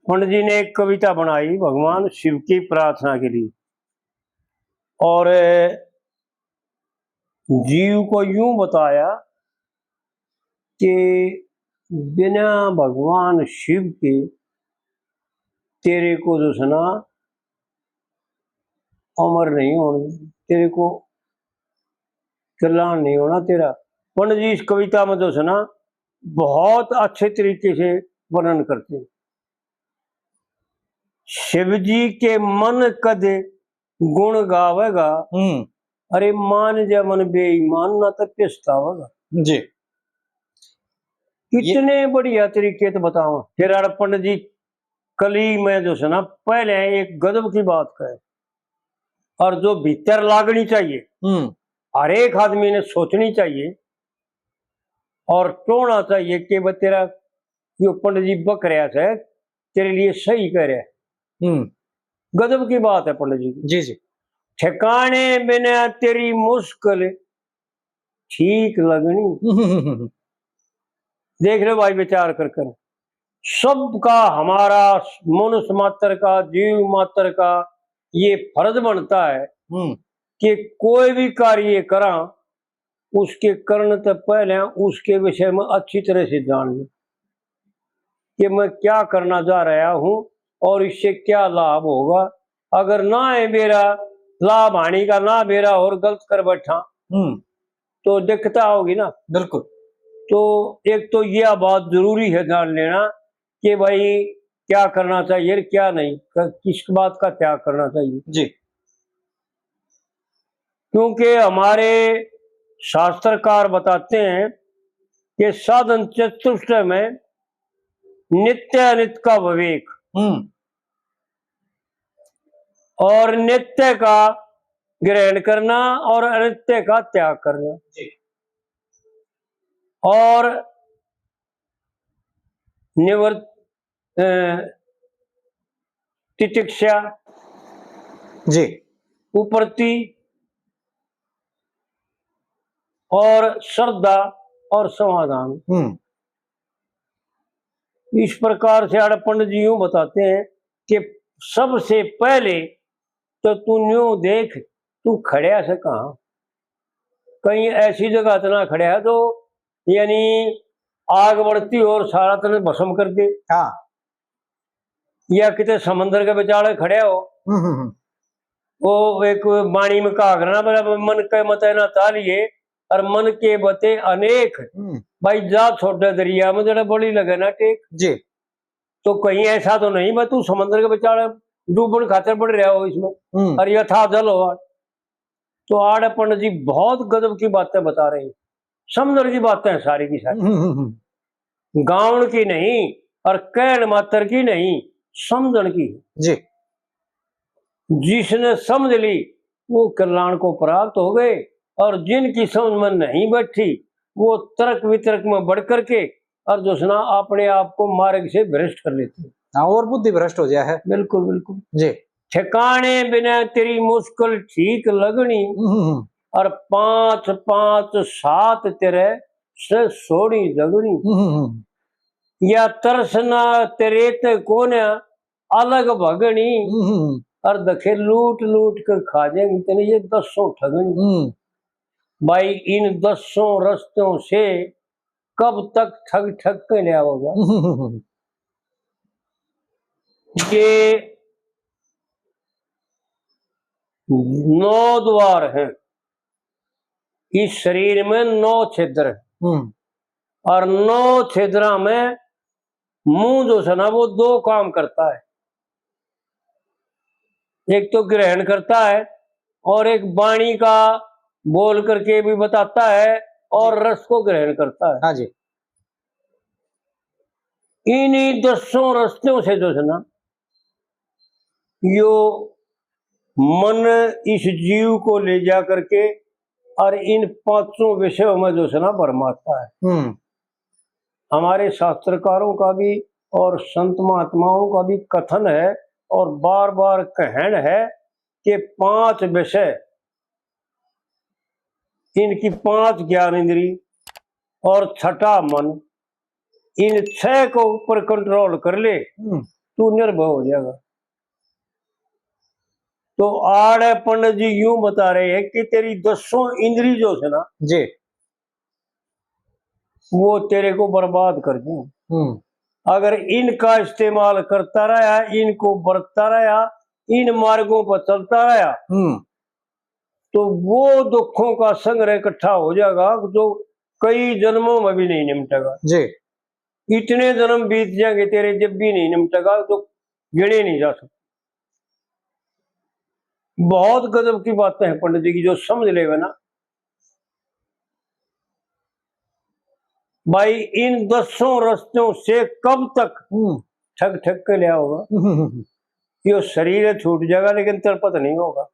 पंडित जी ने एक कविता बनाई भगवान शिव की प्रार्थना के लिए, और जीव को यूं बताया कि बिना भगवान शिव के तेरे को जो सुना अमर नहीं होना, तेरे को कल्याण नहीं होना तेरा। पंडित जी इस कविता में जो सुना बहुत अच्छे तरीके से वर्णन करते हैं। शिव जी के मन कद गुण गावेगा, अरे मान जा मन बेईमान ना तो पछतावेगा जी। कितने बढ़िया तरीके से बताओ। फिर पंडित जी कली में जो है ना पहले एक गजब की बात कहे, और जो भीतर लागनी चाहिए हर एक आदमी ने सोचनी चाहिए और टोना चाहिए कि वह तेरा जो पंडित जी बक रहा है तेरे लिए सही कह रहा है। गजब की बात है पंडित जी की। जी जी। ठिकाने बिना तेरी मुश्किल ठीक लगनी। देख लो भाई विचार कर कर, सबका हमारा मनुष्य मात्र का जीव मात्र का ये फर्ज बनता है कि कोई भी कार्य करा उसके करने से पहले उसके विषय में अच्छी तरह से जान ले कि मैं क्या करना जा रहा हूं और इससे क्या लाभ होगा। अगर ना है मेरा लाभ हानि का ना मेरा और गलत कर बैठा तो दिक्कत होगी ना। बिल्कुल। तो एक तो यह बात जरूरी है जान लेना कि भाई क्या करना चाहिए क्या नहीं, किस बात का त्याग करना चाहिए जी। क्योंकि हमारे शास्त्रकार बताते हैं कि साधन चतुष्ट में नित्य अनित्य का विवेक और नित्य का ग्रहण करना और अनित्य का त्याग करना जी। और निवृत्त तितिक्षा जी। उपरति और श्रद्धा और समाधान। इस प्रकार से पंडित जी यूं बताते हैं कि सबसे पहले तो तू न्यू देख तू खड़िया से कहा, कहीं ऐसी जगह तना खड़िया है तो यानी आग बढ़ती और सारा तने भस्म कर दे। हाँ। या कितने समंदर के बेचारे खड़े हो वो एक वाणी में कहा करना बराबर मन के मत ना तालिए और मन के बते अनेक। भाई जा छोटे दरिया में जरा बड़ी लगे ना टेक जी। तो कहीं ऐसा तो नहीं मैं तू समंदर के बेचारे डूबन खातर पड़ रहा हो इसमें और यथा जल हो। तो आड़ पंडित जी बहुत गजब की बातें बता रहे हैं, समंदर की बातें हैं सारी की सारी, गाँव की नहीं और कहन मात्र की नहीं समझण की जी। जिसने समझ ली वो कल्याण को प्राप्त हो गए और जिनकी समझ में नहीं बैठी वो तर्क वितर्क में बढ़ करके और जो सुना अपने आप को मार्ग से भ्रष्ट कर लेते हैं। हाँ, और बुद्धि भ्रष्ट हो जाए है। बिल्कुल बिल्कुल जी। ठिकाने बिना तेरी मुश्किल ठीक लगनी और 5 5 7 तेरे से सोड़ी जगनी या तरसना तेरे ते कोने अलग भगनी और दखे लूट लूट कर खा जाएंगे इतने ये 10 ठगनी। भाई इन 10 रस्तों से कब तक ठग ठग के लिया होगा। ये 9 द्वार हैं इस शरीर में, 9 छिद्र और 9 छिद्रा में मुंह जो है ना वो 2 काम करता है, एक तो ग्रहण करता है और एक वाणी का बोल करके भी बताता है और रस को ग्रहण करता है। हाँ जी। इन्हीं 10 रस्तों से जो है ना यो मन इस जीव को ले जा करके और इन 5 विषयों में जो है ना भरमाता है। हमारे शास्त्रकारों का भी और संत महात्माओं का भी कथन है और बार बार कहन है कि 5 विषय इनकी 5 ज्ञान इंद्री और 6ठा मन इन 6 को ऊपर कंट्रोल कर ले तू निर्भय हो जाएगा। तो आड़ पंडित जी यूं बता रहे हैं कि तेरी 10 इंद्री जो है ना जी। वो तेरे को बर्बाद कर दी। अगर इनका इस्तेमाल करता रहा, इनको बरतता रहा, इन मार्गों पर चलता रहा, तो वो दुखों का संग्रह इकट्ठा हो जाएगा जो कई जन्मों में भी नहीं निपटेगा जी। इतने जन्म बीत जाएंगे तेरे, जब भी नहीं निपटेगा, तो गिने नहीं जा सकते। बहुत गजब की बातें हैं पंडित जी की, जो समझ लेगा ना भाई, इन 10 रस्तों से कब तक ठग ठग के लिया होगा। ये शरीर छूट जाएगा लेकिन तिरपत नहीं होगा।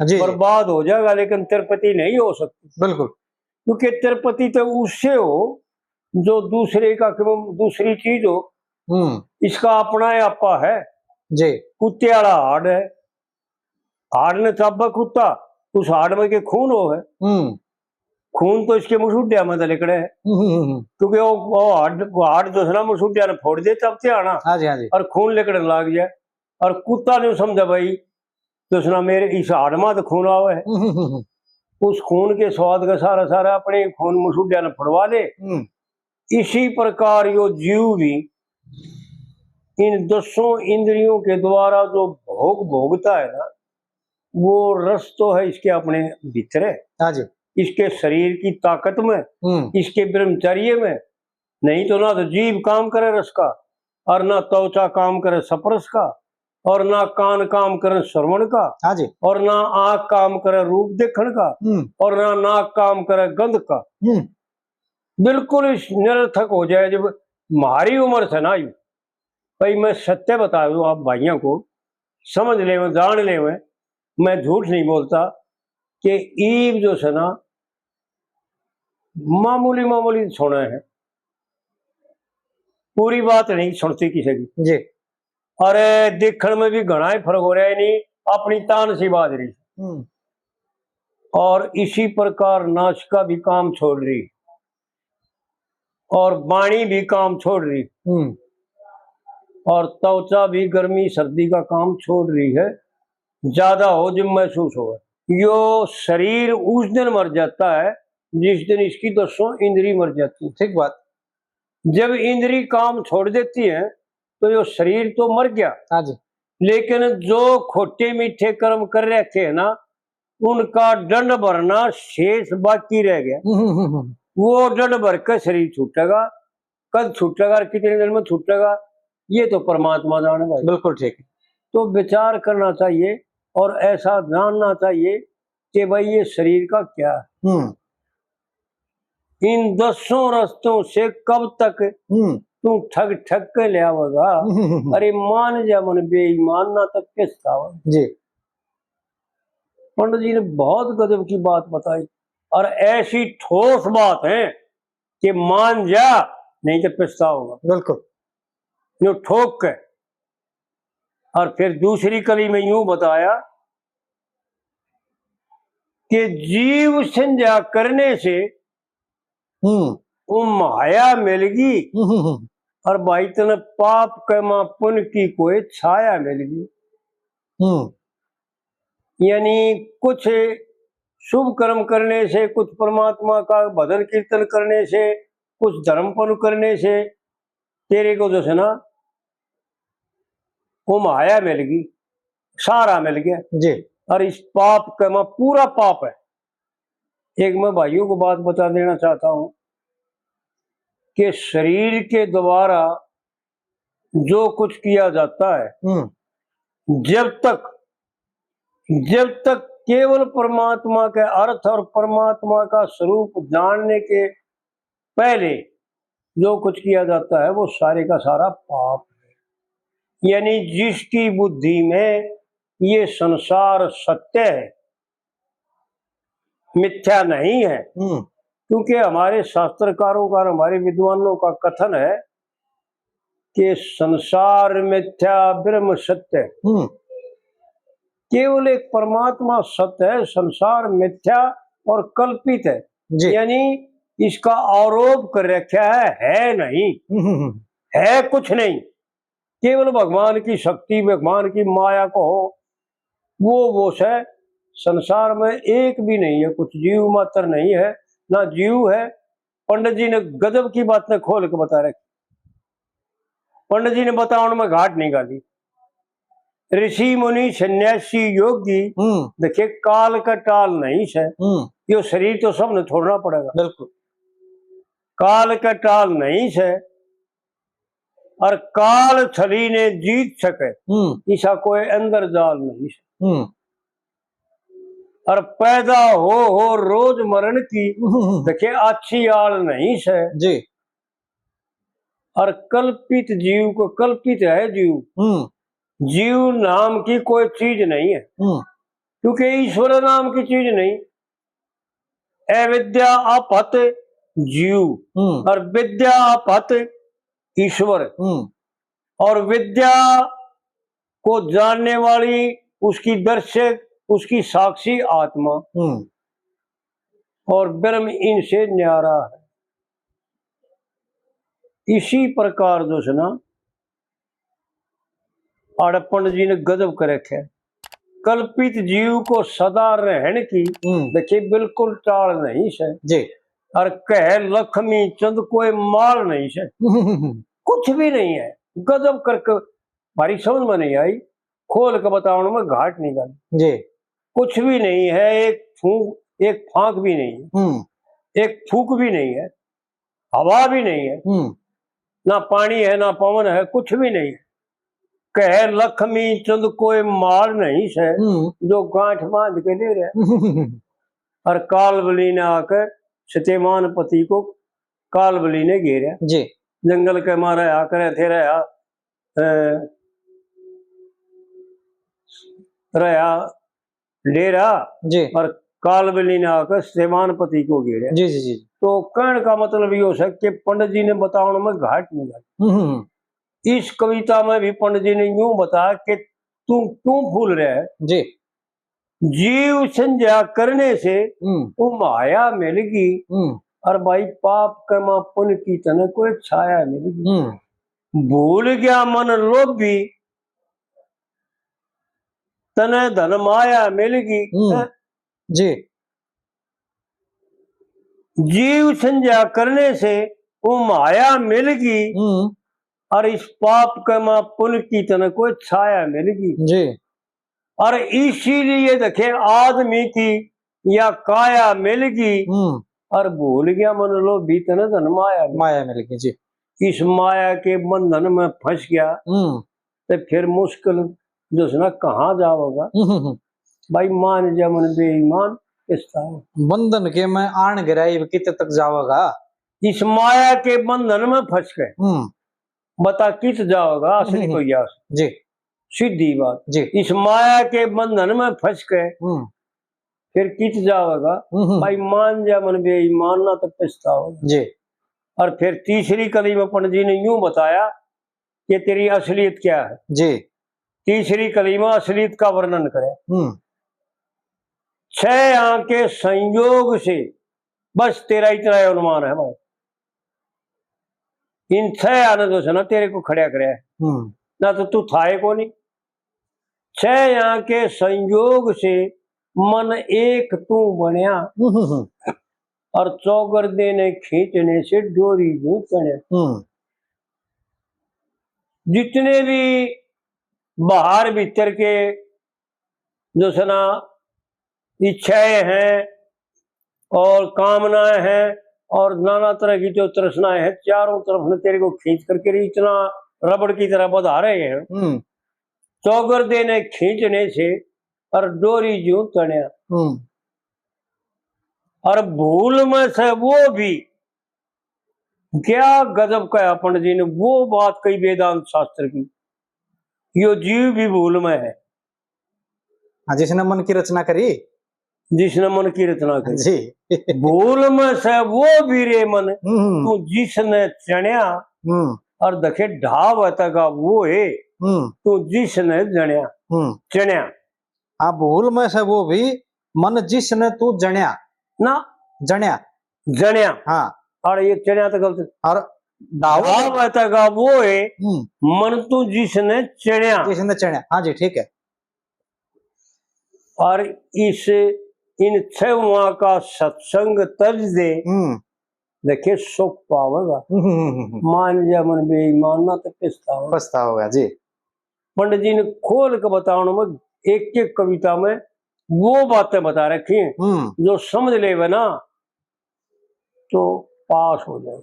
जी। बर्बाद हो जाएगा लेकिन तिरपति नहीं हो सकती। बिल्कुल। क्योंकि तिरपति तो उससे हो जो दूसरे का दूसरी चीज हो, इसका अपना आपा है। जी। कुत्ते वाला हाड़ है, हाड़ ने चाबा कुत्ता, उस हाड़ में के खून हो है, खून तो इसके मुसुड्या में लिकड़े है। क्योंकि वो हाड़ जो है ना मुसुड्या ने फोड़ दे तब से आना। हाँ जी, हाँ जी। और खून लिकड़ने लग जाए, और कुत्ता ने समझा भाई तो सुना मेरे इस हाड़ में तो खून आवे है, उस खून के स्वाद का सारा सारा अपने खून मुसुड्या ने फड़वा दे। इसी प्रकार यो जीव भी इन 10 इंद्रियों के द्वारा जो भोग भोगता है ना, वो रस तो है इसके अपने भीतर है। हाँ जी। इसके शरीर की ताकत में, इसके ब्रह्मचर्य में। नहीं तो ना तो जीव काम करे रस का, और ना त्वचा काम करे स्पर्श का, और ना कान काम करे श्रवण का। हाँ जी। और ना आंख काम करे रूप देखने का, और ना नाक काम करे गंध का। बिल्कुल इस निरर्थक हो जाए। जब हमारी उम्र से ना, भाई मैं सत्य बता दूं आप भाइयों को, समझ ले में जान ले में, मैं झूठ नहीं बोलता कि ईव जो है ना मामूली मामूली सुना है, पूरी बात नहीं सुनती किसी की जी। अरे देखने में भी घना ही फर्क हो रहा है, नहीं अपनी तान सी बाज रही। और इसी प्रकार नासिका भी काम छोड़ रही, और वाणी भी काम छोड़ रही, और त्वचा भी गर्मी सर्दी का काम छोड़ रही है। ज्यादा हो जब महसूस हो, यो शरीर उस दिन मर जाता है जिस दिन इसकी 10 इंद्री मर जाती है। ठीक बात। जब इंद्री काम छोड़ देती है तो यो शरीर तो मर गया। हाँ जी। लेकिन जो खोटे मीठे कर्म कर रखे है ना, उनका दंड भरना शेष बाकी रह गया। वो दंड भर कर शरीर छूटेगा, कब छूटेगा और कितने दिन में छूटेगा, ये तो परमात्मा जाने भाई। बिल्कुल ठीक है। तो विचार करना चाहिए और ऐसा जानना चाहिए कि भाई ये शरीर का क्या है। इन 10 रस्तों से कब तक तू ठग ठग के ले आवेगा। अरे मान जा मन बेईमान ना तक किस जी। पंडित जी ने बहुत गजब की बात बताई, और ऐसी ठोस बात है कि मान जा नहीं तो पछताओगा। बिल्कुल। जो ठोक के, और फिर दूसरी कली में यूं बताया कि जीव संध्या करने से वो माया मिलगी, और भाई तने पाप कर्मा पुण्य की कोई छाया मिलगी। यानी कुछ शुभ कर्म करने से, कुछ परमात्मा का भजन कीर्तन करने से, कुछ धर्मपन करने से तेरे को जो है ना वो माया मिलगी, सारा मिल गया जी। और इस पाप कर्म पूरा पाप है। एक मैं भाइयों को बात बता देना चाहता हूं कि शरीर के द्वारा जो कुछ किया जाता है, जब तक केवल परमात्मा के अर्थ और परमात्मा का स्वरूप जानने के पहले जो कुछ किया जाता है वो सारे का सारा पाप है। यानी जिसकी बुद्धि में ये संसार सत्य है, मिथ्या नहीं है, क्योंकि हमारे शास्त्रकारों का, हमारे विद्वानों का कथन है कि संसार मिथ्या ब्रह्म सत्य। केवल एक परमात्मा सत्य है, संसार मिथ्या और कल्पित है। यानी इसका आरोप कर रखा है नहीं, है कुछ नहीं। केवल भगवान की शक्ति, भगवान की माया को हो, वो है। संसार में एक भी नहीं है, कुछ जीव मात्र नहीं है, ना जीव है। पंडित जी ने गजब की बातें खोल के बता रखी। पंडित जी ने बताया, उनमें घाट निकाली। ऋषि मुनि सन्यासी योगी, देखिए काल का टाल नहीं है। ये शरीर तो सब ने छोड़ना पड़ेगा, बिल्कुल। काल का टाल नहीं है। और काल छली ने जीत सके, ऐसा कोई अंदर जाल नहीं है। और पैदा हो रोज मरण की, देखिए अच्छी आड़ नहीं है जी। और कल्पित जीव को, कल्पित है जीव, जीव नाम की कोई चीज नहीं है, क्योंकि ईश्वर नाम की चीज नहीं। अविद्या अपहत जीव और विद्या अपहत ईश्वर। और विद्या को जानने वाली, उसकी दर्शक, उसकी साक्षी आत्मा, और ब्रह्म इनसे न्यारा है। इसी प्रकार जो है ना, पंडित जी ने गजब कर रखे। कल्पित जीव को सदा रहने की, देखिए बिल्कुल टाल नहीं है जी। और कह लक्ष्मी चंद कोई माल नहीं है, कुछ भी नहीं है। गजब करके हमारी समझ में नहीं आई, खोल के बताओ में घाट निकाल जी। कुछ भी नहीं है, एक फांक भी नहीं है, एक फूक भी नहीं है, हवा भी नहीं है, ना पानी है, ना पवन है, कुछ भी नहीं है। कह लक्ष्मी चंद कोई माल नहीं है, जो गांठ बांध के ले रहे। और कालबली ने आकर सत्यवान पति को कालबली ने घेरा जी। जंगल के मारे आकर थे रहा डेरा जी। और कालबली ने आकर सत्यवान पति को घेरा। जी जी जी। तो कहने का मतलब ये हो सकता कि पंडित जी ने बताओ में घाट निकाली। इस कविता में भी पंडित जी ने यूं बताया कि तू क्यों भूल रहा है जी। जीव संज्ञा करने से वो माया मिलेगी, और भाई पाप कर्मा पुण्य की तने कोई छाया मिलेगी। भूल गया मन लोभी, तने धन माया मिलेगी। जी। जीव संज्ञा करने से वो माया मिलेगी, और इस पाप कर्मा पुण्य की तने कोई छाया मिलेगी जी। और इसीलिए देखे आदमी की या काया मिलेगी, और भूल गया मन लो बीतन धन माया मिलेगी। जी। इस माया के बंधन में फंस गया तो फिर मुश्किल जो है ना कहाँ जाओगा। भाई मान जा मन बेईमान बंधन के में आन गिराई कित तक जाओगा। इस माया के बंधन में फंस गए, बता कित जाओगा असली को यास। जी। सीधी बात जी। इस माया के बंधन में फंस गए फिर कित जाओगा। भाई मान जा मन बेईमान ना तो पछताओगा। जी। और फिर तीसरी कली में पंडित जी ने यूं बताया कि तेरी असलियत क्या है। जी। तीसरी कली में असलियत का वर्णन करे। 6 आंख के संयोग से बस तेरा इतना अनुमान है भाई। इन 6 आने जो है ना तेरे को खड़ा करे ना तो तू थाए को नहीं। 6 आंख के संयोग से मन एक तू बनया, और चौगर्दे ने खींचने से डोरी यूं तने। जितने भी बाहर भीतर के जो है ना इच्छाएं हैं और कामनाएं हैं और नाना तरह की जो तृष्णाएं हैं, चारों तरफ ने तेरे को खींच करके इतना रबड़ की तरह बधा रहे हैं। चौगर्दे ने खींचने से और डोरी यूं तणया। और भूल में से वो भी क्या गजब कहा पंडित जी ने, वो बात कही वेदांत शास्त्र की, यो जीव भी भूल में है। जिसने मन की रचना करी, जिसने मन की रचना करी जी। भूल में से वो भी रे मन तू जिसने चढ़िया, और देखे ढाव तका वो है तू जिसने जणिया चढ़िया। आप भूल में से वो भी मन जिसने तू जण्या ना जण्या जणिया। हाँ। और ये चढ़िया तो गलत। और दाव दावतगा वो है मन तू जिसने चढ़िया। जिसने चढ़ा, हाँ जी ठीक है। और इस इन 6 वहां का सत्संग तज दे, देखिए सुख पावेगा। मान जा मन बेईमान ना तो पछतावेगा। पछतावेगा जी। पंडित जी ने खोल के बताने में एक एक कविता में वो बातें बता रखी हैं जो समझ ले ना तो पास हो जाए।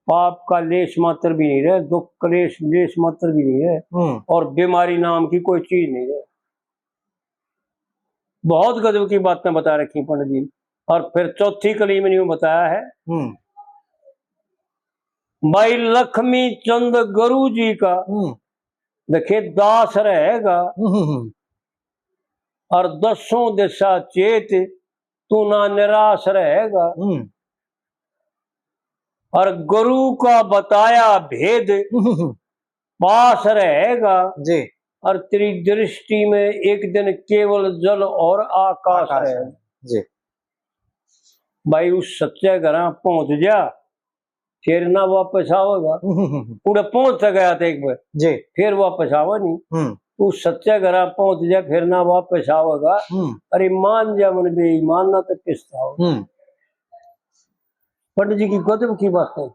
पाप का लेश मात्र भी नहीं रहे, दुख का लेश मात्र भी नहीं रहे, और बीमारी नाम की कोई चीज नहीं रहे। बहुत गजब की बातें बता रखी पंडित जी। और फिर चौथी कली में यूं बताया है, भाई लक्ष्मी चंद गुरु जी का देखिए दास रहेगा, और 10 दिशा चेत तू ना निराश रहेगा। और गुरु का बताया भेद पास रहेगा जी। और तेरी दृष्टि में एक दिन केवल जल और आकाश रहेगा जी। भाई उस सच्चे घर पहुंच जा, फिर ना वापस आवेगा। पूरा पहुंच गया था एक बार जी, फिर वापस आवा नहीं। उस सच्चे घर पहुंच जा, फिर ना वापस आवेगा। अरे मान जा मन बेईमान ना तो किस्ता हो। पंडित जी की गजब की बात है।